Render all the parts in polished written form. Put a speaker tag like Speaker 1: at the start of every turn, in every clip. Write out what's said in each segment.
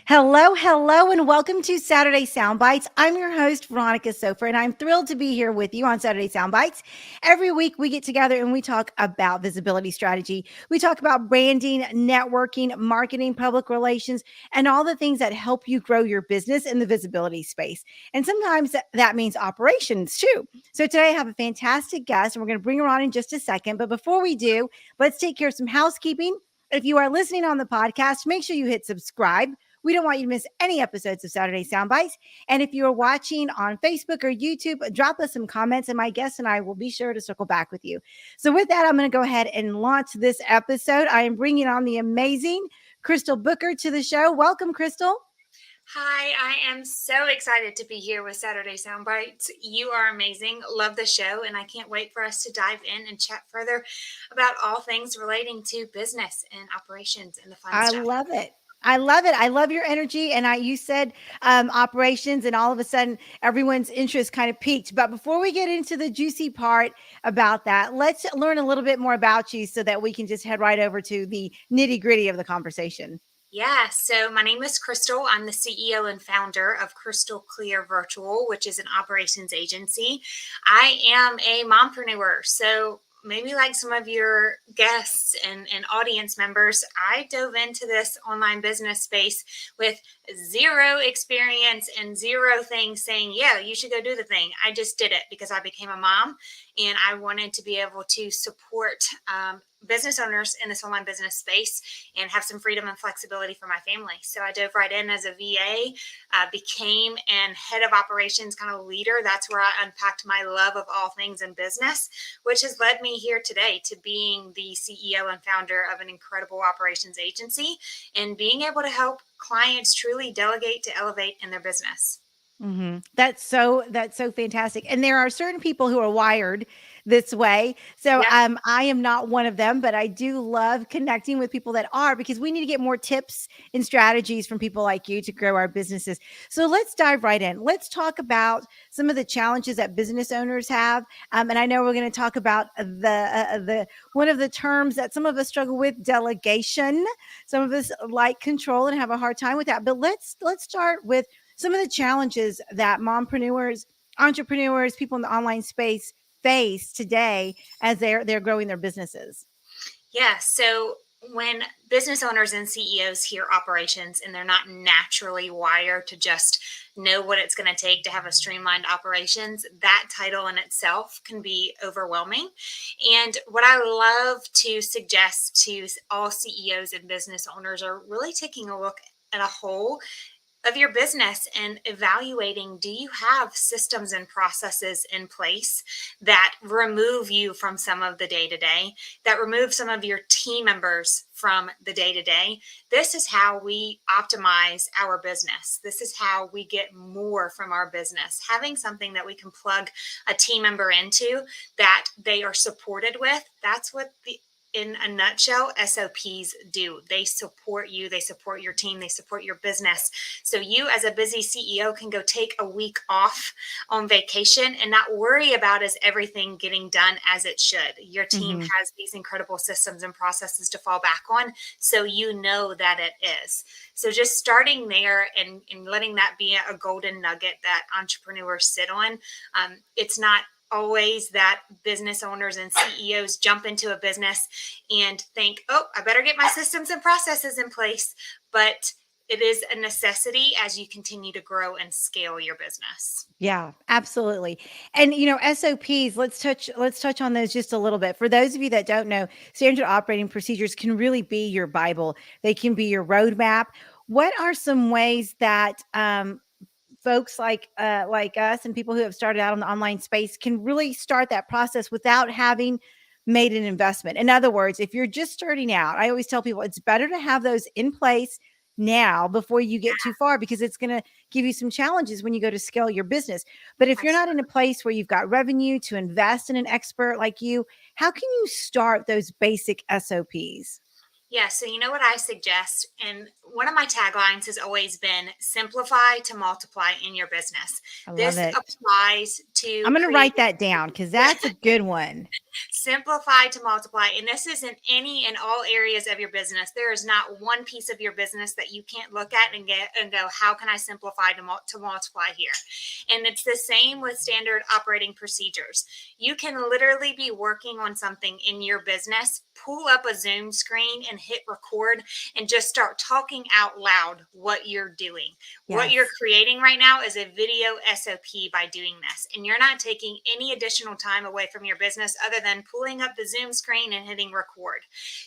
Speaker 1: Hello, hello, and welcome to Saturday Soundbites. I'm your host, Veronica Sofer, and I'm thrilled to be here with you on Saturday Soundbites. Every week, we get together and we talk about visibility strategy. We talk about branding, networking, marketing, public relations, and all the things that help you grow your business in the visibility space. And sometimes that means operations too. So today, I have a fantastic guest, and we're going to bring her on in just a second. But before we do, let's take care of some housekeeping. If you are listening on the podcast, make sure you hit subscribe. We don't want you to miss any episodes of Saturday Soundbites. And if you're watching on Facebook or YouTube, drop us some comments, and my guest and I will be sure to circle back with you. So, with that, I'm going to go ahead and launch this episode. I am bringing on the amazing Krystal Booker to the show. Welcome, Krystal.
Speaker 2: Hi, I am so excited to be here with Saturday Soundbites. You are amazing. Love the show, and I can't wait for us to dive in and chat further about all things relating to business and operations and the fun
Speaker 1: I
Speaker 2: stuff.
Speaker 1: love it. I love it. I love your energy. And you said operations, and all of a sudden everyone's interest kind of peaked. But before we get into the juicy part about that, let's learn a little bit more about you so that we can just head right over to the nitty gritty of the conversation.
Speaker 2: Yeah, so my name is Krystal. I'm the CEO and founder of KrystalClear Virtual, which is an operations agency. I am a mompreneur. So maybe like some of your guests and audience members, I dove into this online business space with zero experience and zero things saying, yeah, you should go do the thing. I just did it because I became a mom and I wanted to be able to support business owners in this online business space and have some freedom and flexibility for my family. So I dove right in as a VA, became an head of operations kind of leader. That's where I unpacked my love of all things in business, which has led me here today to being the CEO and founder of an incredible operations agency and being able to help clients truly delegate to elevate in their business.
Speaker 1: That's so fantastic. And there are certain people who are wired this way. So
Speaker 2: Yeah.
Speaker 1: I am not one of them, but I do love connecting with people that are, because we need to get more tips and strategies from people like you to grow our businesses. So let's dive right in. Let's talk about some of the challenges that business owners have. And I know we're going to talk about the one of the terms that some of us struggle with, delegation. Some of us like control and have a hard time with that. But let's start with some of the challenges that mompreneurs, entrepreneurs, people in the online space face today as they're growing their businesses.
Speaker 2: Yeah. So when business owners and CEOs hear operations and they're not naturally wired to just know what it's going to take to have a streamlined operations, that title in itself can be overwhelming. And what I love to suggest to all CEOs and business owners are really taking a look at a whole of your business and evaluating, do you have systems and processes in place that remove you from some of the day to day, that remove some of your team members from the day to day? This is how we optimize our business. This is how we get more from our business. Having something that we can plug a team member into that they are supported with, that's what in a nutshell, SOPs do. They support you, they support your team, they support your business. So you as a busy CEO can go take a week off on vacation and not worry about is everything getting done as it should. Your team has these incredible systems and processes to fall back on, so you know that it is. So just starting there and letting that be a golden nugget that entrepreneurs sit on. It's not always that business owners and CEOs jump into a business and think, oh, I better get my systems and processes in place. But it is a necessity as you continue to grow and scale your business.
Speaker 1: Yeah, absolutely. And SOPs, let's touch on those just a little bit. For those of you that don't know, standard operating procedures can really be your Bible. They can be your roadmap. What are some ways that folks like us and people who have started out in the online space can really start that process without having made an investment? In other words, if you're just starting out, I always tell people it's better to have those in place now before you get too far, because it's going to give you some challenges when you go to scale your business. But if you're not in a place where you've got revenue to invest in an expert like you, how can you start those basic SOPs?
Speaker 2: Yeah, so you know what I suggest? And one of my taglines has always been simplify to multiply in your business.
Speaker 1: I love
Speaker 2: This
Speaker 1: it.
Speaker 2: applies
Speaker 1: I'm
Speaker 2: to
Speaker 1: going to
Speaker 2: creating.
Speaker 1: write that down because that's a good one.
Speaker 2: Simplify to multiply. And this is in any and all areas of your business. There is not one piece of your business that you can't look at and get and go, how can I simplify to multiply here? And it's the same with standard operating procedures. You can literally be working on something in your business, pull up a Zoom screen and hit record and just start talking out loud what you're doing. What you're
Speaker 1: Yes.
Speaker 2: creating right now is a video SOP by doing this. And you're not taking any additional time away from your business other than pulling up the Zoom screen and hitting record.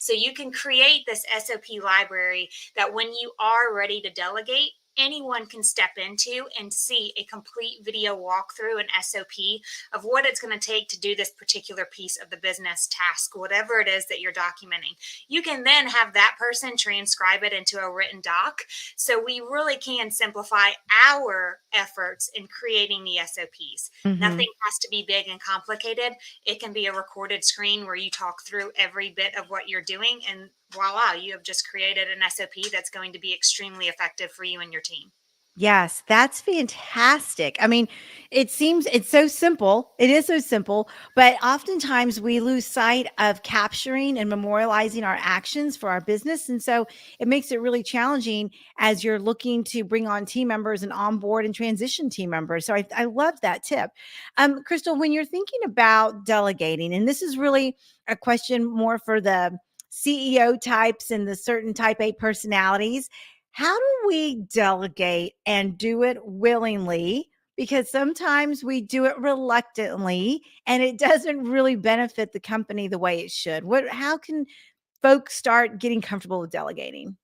Speaker 2: So you can create this SOP library that when you are ready to delegate, anyone can step into and see a complete video walkthrough and SOP of what it's going to take to do this particular piece of the business task, whatever it is that you're documenting. You can then have that person transcribe it into a written doc. So we really can simplify our efforts in creating the SOPs.
Speaker 1: Hmm.
Speaker 2: Nothing has to be big and complicated. It can be a recorded screen where you talk through every bit of what you're doing, and voila, you have just created an SOP that's going to be extremely effective for you and your team.
Speaker 1: Yes, that's fantastic. I mean, it seems it's so simple. It is so simple, but oftentimes we lose sight of capturing and memorializing our actions for our business. And so it makes it really challenging as you're looking to bring on team members and onboard and transition team members. So I love that tip. Krystal, when you're thinking about delegating, and this is really a question more for the CEO types and the certain type A personalities, how do we delegate and do it willingly? Because sometimes we do it reluctantly and it doesn't really benefit the company the way it should. How can folks start getting comfortable with delegating?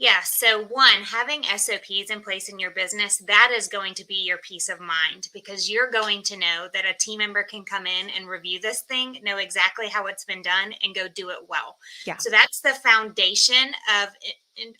Speaker 2: Yeah. So, one, having SOPs in place in your business, that is going to be your peace of mind because you're going to know that a team member can come in and review this thing, know exactly how it's been done, and go do it well.
Speaker 1: Yeah.
Speaker 2: So, that's the foundation of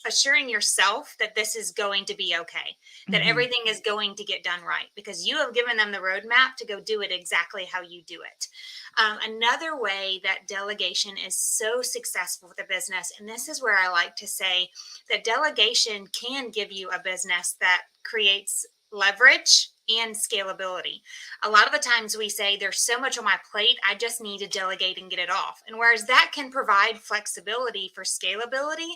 Speaker 2: assuring yourself that this is going to be okay, that
Speaker 1: Hmm.
Speaker 2: everything is going to get done right because you have given them the roadmap to go do it exactly how you do it. Another way that delegation is so successful with a business, and this is where I like to say, that delegation can give you a business that creates leverage and scalability. A lot of the times we say there's so much on my plate, I just need to delegate and get it off. And whereas that can provide flexibility for scalability,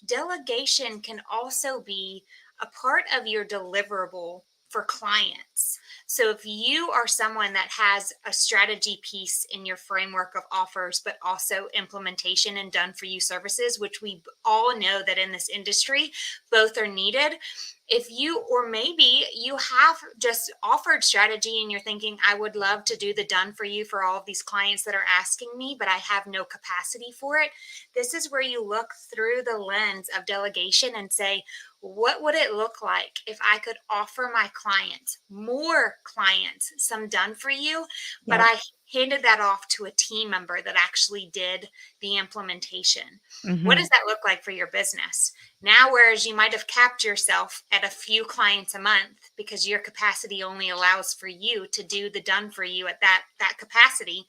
Speaker 2: delegation can also be a part of your deliverable for clients. So if you are someone that has a strategy piece in your framework of offers, but also implementation and done for you services, which we all know that in this industry, both are needed. If you, or maybe you have just offered strategy and you're thinking, I would love to do the done for you for all of these clients that are asking me, but I have no capacity for it. This is where you look through the lens of delegation and say, what would it look like if I could offer my clients, more clients, some done for you, but
Speaker 1: Yep.
Speaker 2: I handed that off to a team member that actually did the implementation? What
Speaker 1: Hmm.
Speaker 2: does that look like for your business? Now, whereas you might have capped yourself at a few clients a month because your capacity only allows for you to do the done for you at that capacity,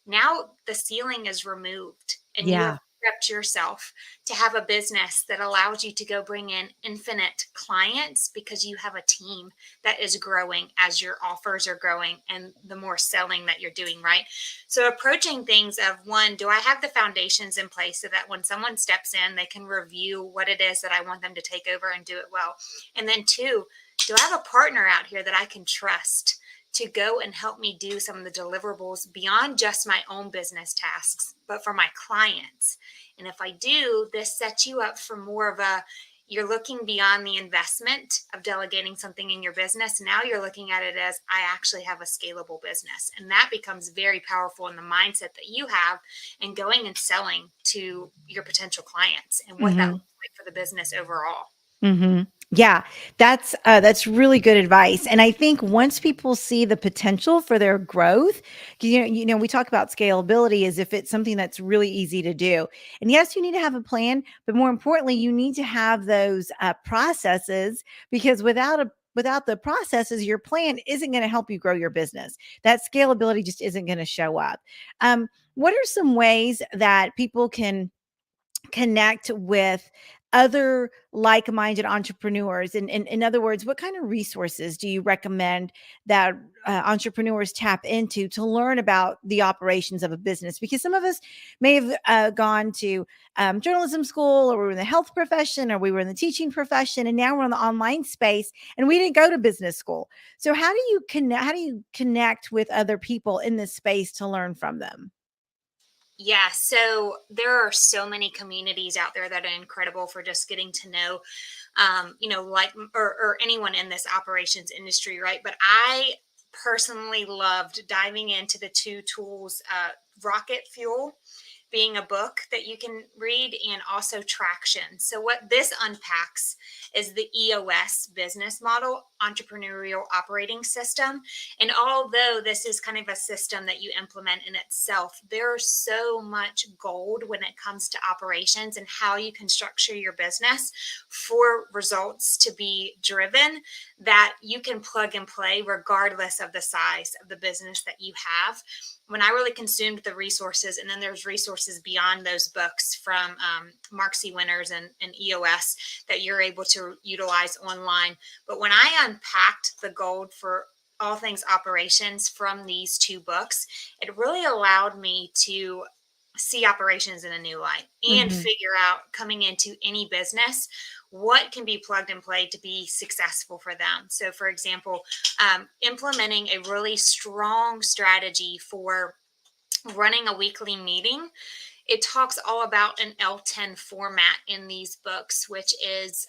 Speaker 2: now the ceiling is removed and you have
Speaker 1: Yeah.
Speaker 2: prepped yourself to have a business that allows you to go bring in infinite clients because you have a team that is growing as your offers are growing and the more selling that you're doing, right? So approaching things of, one, do I have the foundations in place so that when someone steps in, they can review what it is that I want them to take over and do it well? And then two, do I have a partner out here that I can trust to go and help me do some of the deliverables beyond just my own business tasks, but for my clients? And if I do, this sets you up for more of a, you're looking beyond the investment of delegating something in your business. Now you're looking at it as, I actually have a scalable business. And that becomes very powerful in the mindset that you have and going and selling to your potential clients and what that
Speaker 1: Hmm.
Speaker 2: looks like for the business overall.
Speaker 1: Hmm. Yeah, that's really good advice. And I think once people see the potential for their growth, we talk about scalability as if it's something that's really easy to do. And yes, you need to have a plan, but more importantly, you need to have those processes because without the processes, your plan isn't going to help you grow your business. That scalability just isn't going to show up. What are some ways that people can connect with other like-minded entrepreneurs? And in other words, what kind of resources do you recommend that entrepreneurs tap into to learn about the operations of a business? Because some of us may have gone to journalism school, or we were in the health profession, or we were in the teaching profession, and now we're in the online space, and we didn't go to business school. So how do you connect? How do you connect with other people in this space to learn from them?
Speaker 2: Yeah, so there are so many communities out there that are incredible for just getting to know, like, or anyone in this operations industry, right? But I personally loved diving into the two tools, Rocket Fuel being a book that you can read, and also Traction. So, what this unpacks is the EOS business model, entrepreneurial operating system. And although this is kind of a system that you implement in itself, there's so much gold when it comes to operations and how you can structure your business for results to be driven, that you can plug and play regardless of the size of the business that you have. When I really consumed the resources, and then there's resources beyond those books from Mark C. Winters and EOS that you're able to utilize online. But when I unpacked the gold for all things operations from these two books, it really allowed me to see operations in a new light and
Speaker 1: Hmm.
Speaker 2: figure out, coming into any business, what can be plugged and played to be successful for them. So, for example, implementing a really strong strategy for running a weekly meeting. It talks all about an L10 format in these books, which is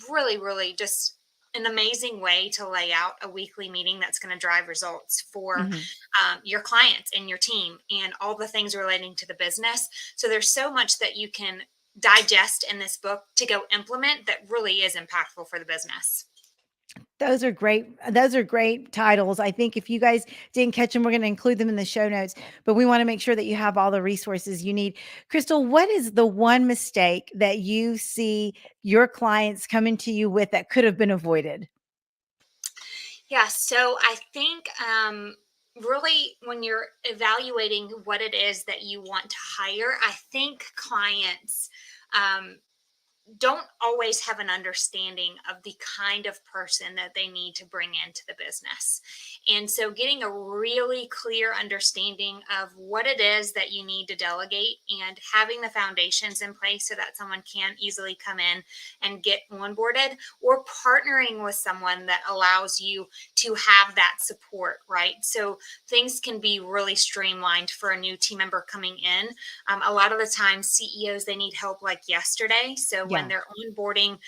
Speaker 2: really, really just an amazing way to lay out a weekly meeting that's going to drive results for
Speaker 1: Hmm.
Speaker 2: your clients and your team and all the things relating to the business. So there's so much that you can digest in this book to go implement that really is impactful for the business.
Speaker 1: Those are great. Those are great titles. I think if you guys didn't catch them, we're going to include them in the show notes, but we want to make sure that you have all the resources you need. Krystal, what is the one mistake that you see your clients coming to you with that could have been avoided?
Speaker 2: Yeah, so I think really when you're evaluating what it is that you want to hire, I think clients um, don't always have an understanding of the kind of person that they need to bring into the business. And so, getting a really clear understanding of what it is that you need to delegate and having the foundations in place so that someone can easily come in and get onboarded, or partnering with someone that allows you to have that support, right? So, things can be really streamlined for a new team member coming in. A lot of the time, CEOs, they need help like yesterday. So when
Speaker 1: Yeah.
Speaker 2: they're onboarding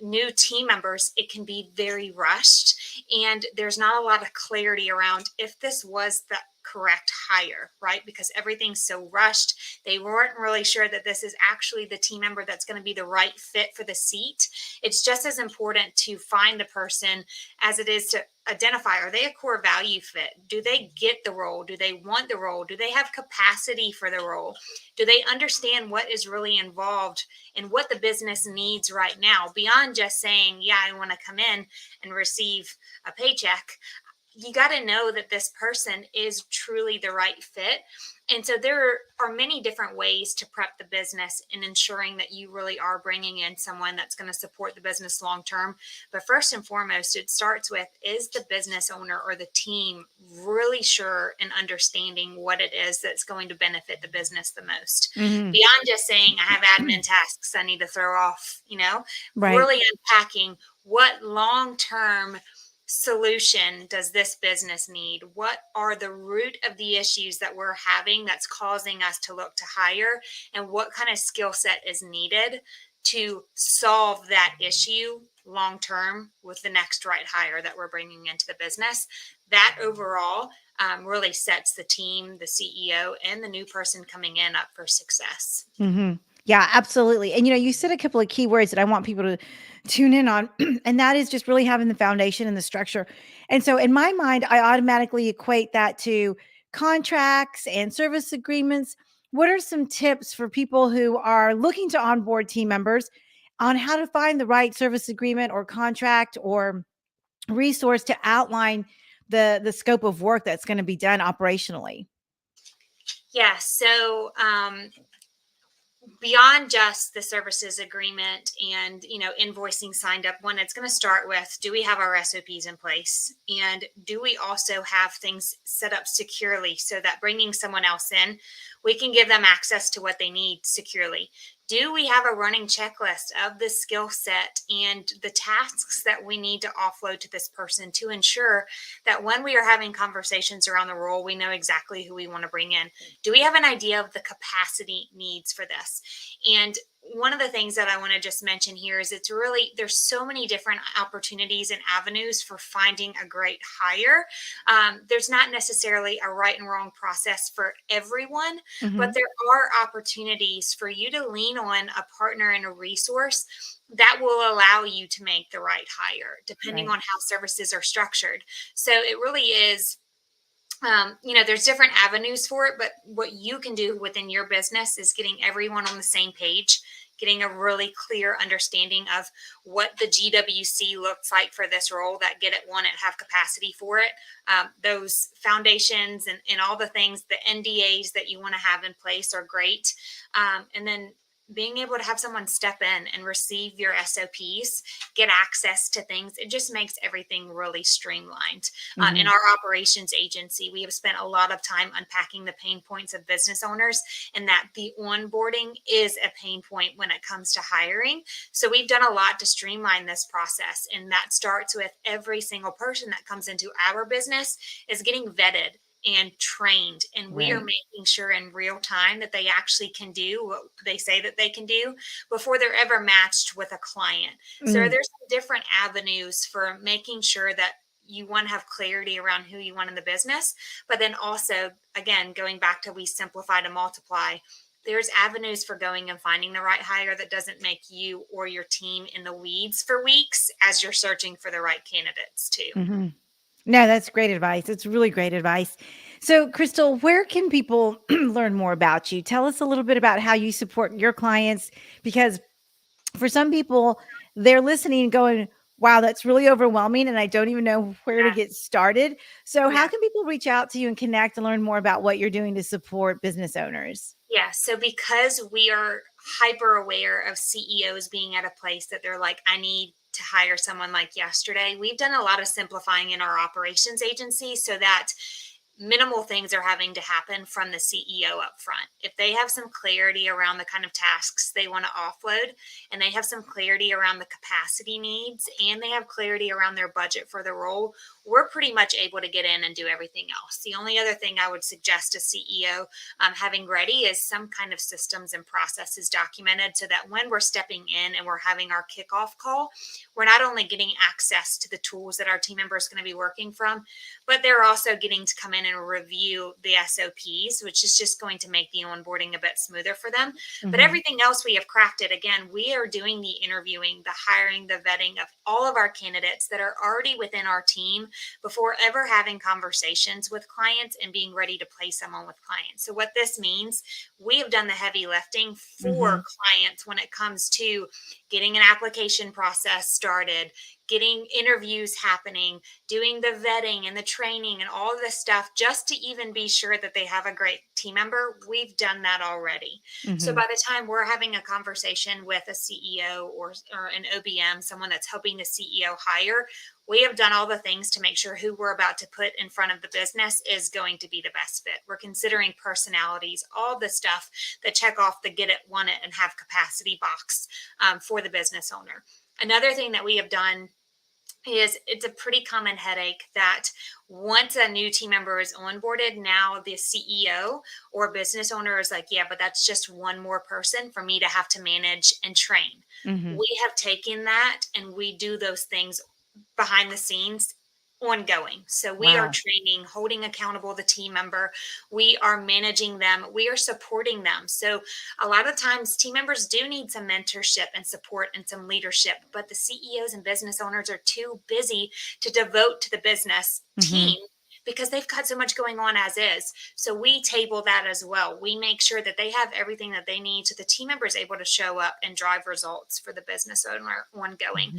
Speaker 2: new team members, it can be very rushed, and there's not a lot of clarity around if this was the correct hire, right? Because everything's so rushed. They weren't really sure that this is actually the team member that's going to be the right fit for the seat. It's just as important to find the person as it is to identify, are they a core value fit? Do they get the role? Do they want the role? Do they have capacity for the role? Do they understand what is really involved and what the business needs right now, beyond just saying, yeah, I want to come in and receive a paycheck? You got to know that this person is truly the right fit. And so there are many different ways to prep the business in ensuring that you really are bringing in someone that's going to support the business long term. But first and foremost, it starts with, is the business owner or the team really sure and understanding what it is that's going to benefit the business the most?
Speaker 1: Hmm.
Speaker 2: Beyond just saying, I have admin tasks I need to throw off,
Speaker 1: Right.
Speaker 2: really unpacking what long term solution does this business need? What are the root of the issues that we're having that's causing us to look to hire? And what kind of skill set is needed to solve that issue long term with the next right hire that we're bringing into the business? That overall really sets the team, the CEO, and the new person coming in up for success.
Speaker 1: Hmm. Yeah, absolutely. And you said a couple of key words that I want people to tune in on, and that is just really having the foundation and the structure. And so, in my mind, I automatically equate that to contracts and service agreements. What are some tips for people who are looking to onboard team members on how to find the right service agreement or contract or resource to outline the scope of work that's going to be done operationally?
Speaker 2: Yeah, so beyond just the services agreement and, invoicing signed up, one, it's going to start with, do we have our SOPs in place? And do we also have things set up securely so that bringing someone else in, we can give them access to what they need securely? Do we have a running checklist of the skill set and the tasks that we need to offload to this person to ensure that when we are having conversations around the role, we know exactly who we want to bring in? Do we have an idea of the capacity needs for this? And one of the things that I want to just mention here is there's so many different opportunities and avenues for finding a great hire. There's not necessarily a right and wrong process for everyone, but there are opportunities for you to lean on a partner and a resource that will allow you to make the right hire, depending on how services are structured. So it really is, there's different avenues for it, but what you can do within your business is getting everyone on the same page, getting a really clear understanding of what the GWC looks like for this role, that get it, want it, have capacity for it. Those foundations and all the things, the NDAs that you want to have in place are great. And then being able to have someone step in and receive your SOPs, get access to things, it just makes everything really streamlined. In our operations agency, we have spent a lot of time unpacking the pain points of business owners, and that the onboarding is a pain point when it comes to hiring. So we've done a lot to streamline this process, and that starts with every single person that comes into our business is getting vetted and trained, and we are making sure in real time that they actually can do what they say that they can do before they're ever matched with a client. So there's some different avenues for making sure that you want to have clarity around who you want in the business, but then also, again, going back to we simplify to multiply, there's avenues for going and finding the right hire that doesn't make you or your team in the weeds for weeks as you're searching for the right candidates too.
Speaker 1: No, that's great advice. It's really great advice. So, Krystal, where can people learn more about you? Tell us a little bit about how you support your clients, because for some people, they're listening and going, wow, that's really overwhelming, and I don't even know where to
Speaker 2: Yeah.
Speaker 1: get started. So, how
Speaker 2: Yeah.
Speaker 1: can people reach out to you and connect and learn more about what you're doing to support business owners?
Speaker 2: Yeah. So because we are hyper aware of CEOs being at a place that they're like, I need to hire someone like yesterday, we've done a lot of simplifying in our operations agency so that minimal things are having to happen from the CEO up front. If they have some clarity around the kind of tasks they want to offload, and they have some clarity around the capacity needs, and they have clarity around their budget for the role, we're pretty much able to get in and do everything else. The only other thing I would suggest a CEO having ready is some kind of systems and processes documented so that when we're stepping in and we're having our kickoff call, we're not only getting access to the tools that our team member is going to be working from, but they're also getting to come in and review the SOPs, which is just going to make the onboarding a bit smoother for them. But everything else we have crafted, again, we are doing the interviewing, the hiring, the vetting of all of our candidates that are already within our team before ever having conversations with clients and being ready to place someone with clients. So what this means, we have done the heavy lifting for clients when it comes to getting an application process started, getting interviews happening, doing the vetting and the training and all of this stuff, just to even be sure that they have a great team member. We've done that already. So by the time we're having a conversation with a CEO or an OBM, someone that's helping the CEO hire, we have done all the things to make sure who we're about to put in front of the business is going to be the best fit. We're considering personalities, all the stuff that check off the get it, want it, and have capacity box for the business owner. Another thing that we have done is it's a pretty common headache that once a new team member is onboarded, now the CEO or business owner is like, yeah, but that's just one more person for me to have to manage and train. We have taken that and we do those things behind the scenes ongoing. So we are
Speaker 1: Wow.
Speaker 2: training, holding accountable the team member. We are managing them. We are supporting them. So a lot of times team members do need some mentorship and support and some leadership, but the CEOs and business owners are too busy to devote to the business team because they've got so much going on as is. So we table that as well. We make sure that they have everything that they need so the team member is able to show up and drive results for the business owner ongoing.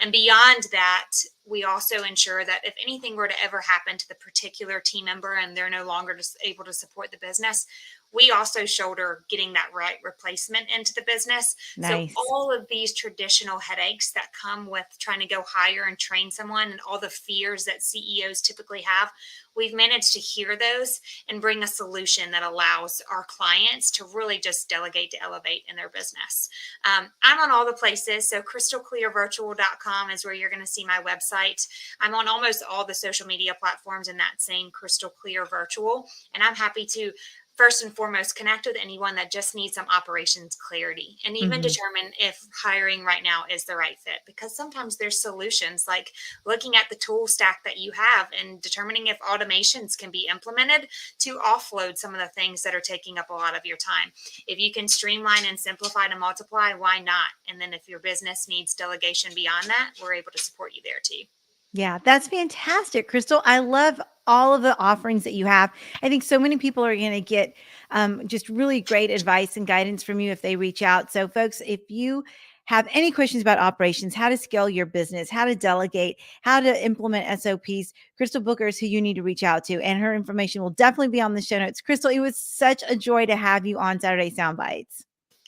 Speaker 2: And beyond that, we also ensure that if anything were to ever happen to the particular team member and they're no longer just able to support the business, we also shoulder getting that right replacement into the business. So
Speaker 1: Nice.
Speaker 2: all of these traditional headaches that come with trying to go hire and train someone and all the fears that CEOs typically have, we've managed to hear those and bring a solution that allows our clients to really just delegate to elevate in their business. I'm on all the places. So KrystalClearVirtual.com is where you're going to see my website. I'm on almost all the social media platforms in that same Krystal Clear Virtual. And I'm happy to first and foremost connect with anyone that just needs some operations clarity and even
Speaker 1: Mhm.
Speaker 2: determine if hiring right now is the right fit, because sometimes there's solutions like looking at the tool stack that you have and determining if automations can be implemented to offload some of the things that are taking up a lot of your time. If you can streamline and simplify to multiply, why not? And then if your business needs delegation beyond that, we're able to support you there too.
Speaker 1: Yeah, that's fantastic, Krystal. I love all of the offerings that you have. I think so many people are going to get just really great advice and guidance from you if they reach out. So, folks, if you have any questions about operations, how to scale your business, how to delegate, how to implement SOPs, Krystal Booker is who you need to reach out to, and her information will definitely be on the show notes. Krystal, it was such a joy to have you on Saturday Soundbites.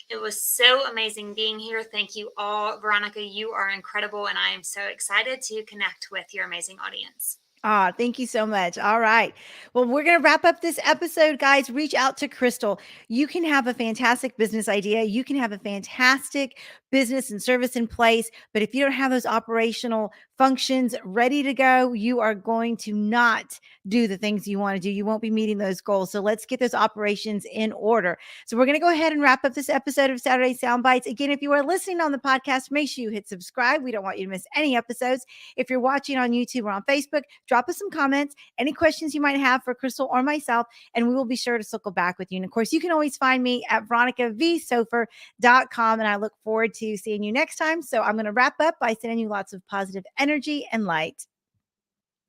Speaker 2: It was so amazing being here. Thank you all. Veronica, you are incredible, and I am so excited to connect with your amazing audience.
Speaker 1: Ah, thank you so much. All right. Well, we're going to wrap up this episode, guys. Reach out to Krystal. You can have a fantastic business idea. You can have a fantastic business and service in place. But if you don't have those operational functions ready to go, you are going to not do the things you want to do. You won't be meeting those goals. So let's get those operations in order. So we're going to go ahead and wrap up this episode of Saturday Soundbites. Again, if you are listening on the podcast, make sure you hit subscribe. We don't want you to miss any episodes. If you're watching on YouTube or on Facebook, drop us some comments, any questions you might have for Krystal or myself, and we will be sure to circle back with you. And of course, you can always find me at veronicavsofer.com. And I look forward to seeing you next time. So I'm going to wrap up by sending you lots of positive energy and light.